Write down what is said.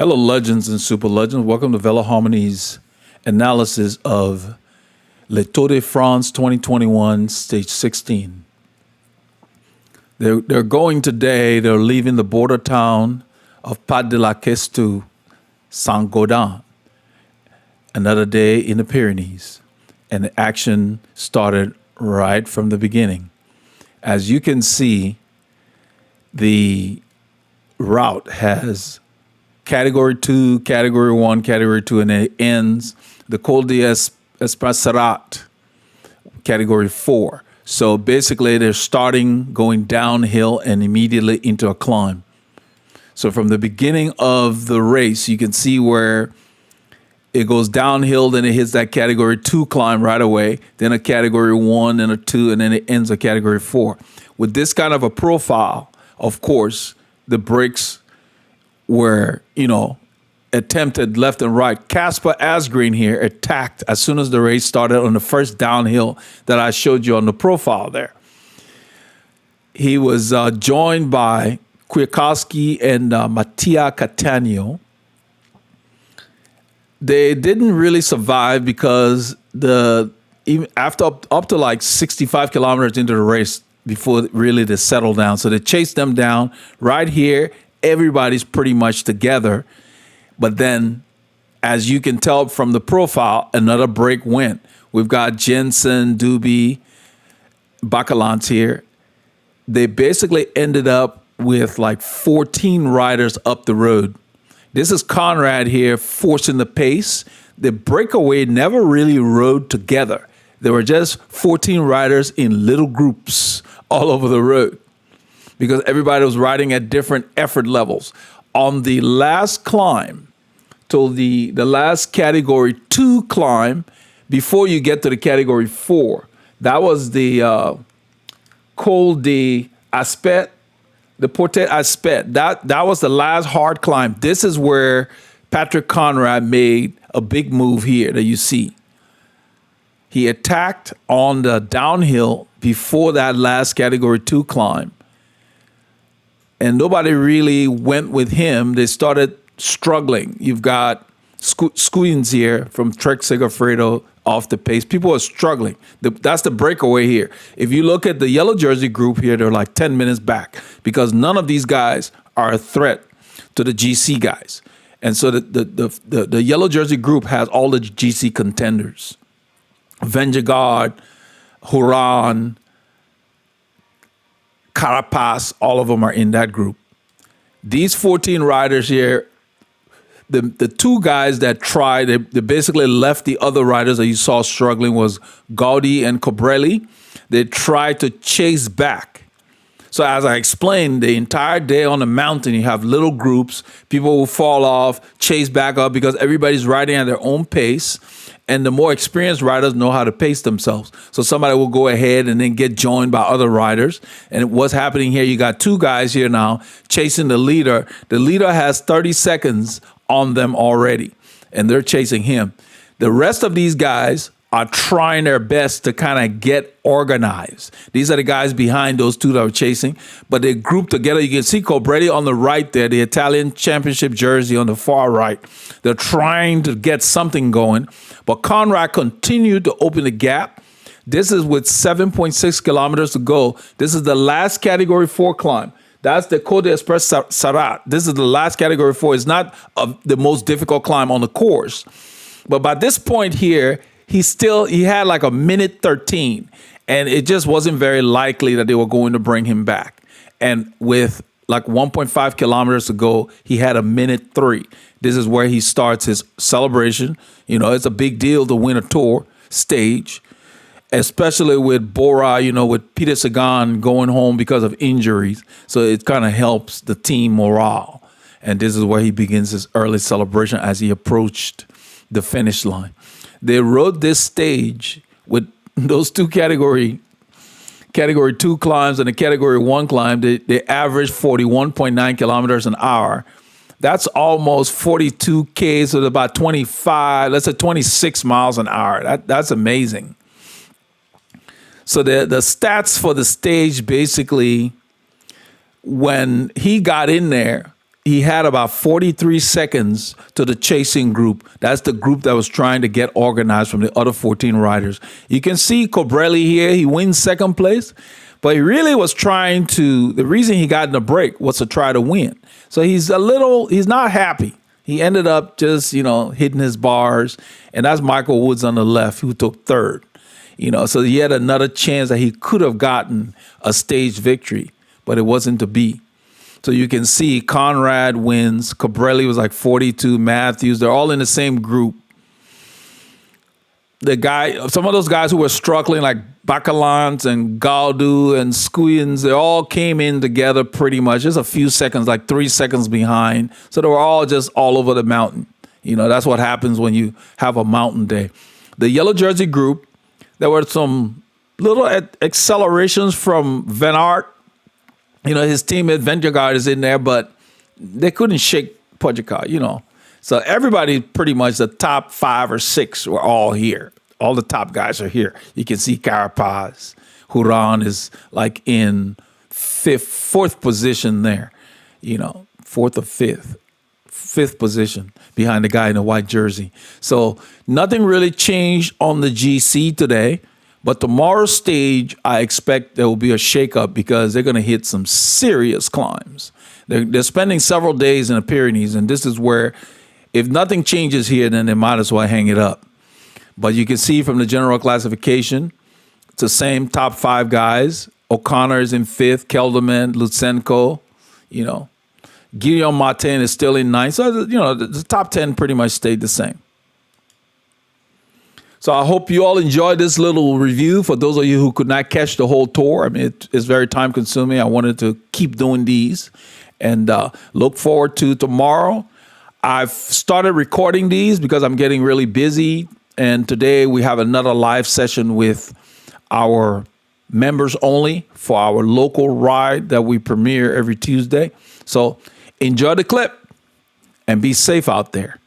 Hello, legends and super legends. Welcome to Veloharmony's analysis of Le Tour de France 2021, stage 16. They're going today, they're leaving the border town of Pas de la Caisse to Saint-Gaudens, another day in the Pyrenees. And the action started right from the beginning. As you can see, the route has Category 2, Category 1, Category 2, and it ends the Col d'Espacerat, Category 4. So basically, they're starting going downhill and immediately into a climb. So from the beginning of the race, you can see where it goes downhill, then it hits that Category 2 climb right away, then a Category 1, then a 2, and then it ends a Category 4. With this kind of a profile, of course, the brakes were, attempted left and right. Casper Asgreen here attacked as soon as the race started on the first downhill that I showed you on the profile there. He was joined by Kwiatkowski and Mattia Catania. They didn't really survive because even after up to like 65 kilometers into the race before really they settled down. So they chased them down right here. Everybody's pretty much together. But then, as you can tell from the profile, another break went. We've got Jensen, Duby, Bacalans here. They basically ended up with like 14 riders up the road. This is Conrad here forcing the pace. The breakaway never really rode together. There were just 14 riders in little groups all over the road because everybody was riding at different effort levels. On the last climb, to the last Category 2 climb, before you get to the Category 4, that was the Col d'Aspet, the Portet Aspet. That was the last hard climb. This is where Patrick Conrad made a big move here that you see. He attacked on the downhill before that last Category 2 climb. And nobody really went with him. They started struggling. You've got Squeens here from Trek Segafredo off the pace. People are struggling. That's the breakaway here. If you look at the yellow jersey group here, they're like 10 minutes back because none of these guys are a threat to the GC guys. And so the yellow jersey group has all the GC contenders. Venjagard, Huron, Carapaz, all of them are in that group. These 14 riders here, the two guys that tried, they basically left the other riders that you saw struggling was Gaudi and Cobrelli. They tried to chase back. So as I explained, the entire day on the mountain, you have little groups. People will fall off, chase back up because everybody's riding at their own pace. And the more experienced riders know how to pace themselves. So somebody will go ahead and then get joined by other riders. And what's happening here, you got two guys here now chasing the leader. The leader has 30 seconds on them already, and they're chasing him. The rest of these guys are trying their best to kind of get organized. These are the guys behind those two that are chasing, but they group together. You can see Cobretti on the right there, the Italian championship jersey on the far right. They're trying to get something going, but Conrad continued to open the gap. This is with 7.6 kilometers to go. This is the last Category 4 climb. That's the Col d'Espacerat. This is the last Category 4. It's not the most difficult climb on the course. But by this point here, he had like a minute 13, and it just wasn't very likely that they were going to bring him back. And with like 1.5 kilometers to go, he had a minute 3. This is where he starts his celebration. It's a big deal to win a tour stage, especially with Bora, with Peter Sagan going home because of injuries. So it kind of helps the team morale. And this is where he begins his early celebration as he approached the finish line. They rode this stage with those two Category 2 climbs and the Category 1 climb. They averaged 41.9 kilometers an hour. That's almost 42 Ks with about 25, let's say 26 miles an hour. That's amazing. So the stats for the stage basically, when he got in there, he had about 43 seconds to the chasing group. That's the group that was trying to get organized from the other 14 riders. You can see Cobrelli here. He wins second place, but he really was trying to, the reason he got in the break was to try to win. So he's not happy. He ended up just, hitting his bars. And that's Michael Woods on the left, who took third. So he had another chance that he could have gotten a stage victory, but it wasn't to be. So you can see Conrad wins. Cobrelli was like 42. Matthews, they're all in the same group. Some of those guys who were struggling, like Bacalans and Gaudu and Skuyens, they all came in together pretty much. Just a few seconds, like 3 seconds behind. So they were all just all over the mountain. That's what happens when you have a mountain day. The yellow jersey group, there were some little accelerations from Van Aert. His teammate Ventergaard is in there, but they couldn't shake Pogacar, So everybody, pretty much the top 5 or 6 were all here. All the top guys are here. You can see Carapaz. Huron is like in fourth position there, 4th or 5th position behind the guy in the white jersey. So nothing really changed on the GC today. But tomorrow's stage, I expect there will be a shakeup because they're going to hit some serious climbs. They're spending several days in the Pyrenees, and this is where, if nothing changes here, then they might as well hang it up. But you can see from the general classification, it's the same top 5 guys. O'Connor is in 5th, Kelderman, Lutsenko, Guillaume Martin is still in 9th. So, the top 10 pretty much stayed the same. So I hope you all enjoyed this little review. For those of you who could not catch the whole tour, I mean, it's very time consuming. I wanted to keep doing these and look forward to tomorrow. I've started recording these because I'm getting really busy. And today we have another live session with our members only for our local ride that we premiere every Tuesday. So enjoy the clip and be safe out there.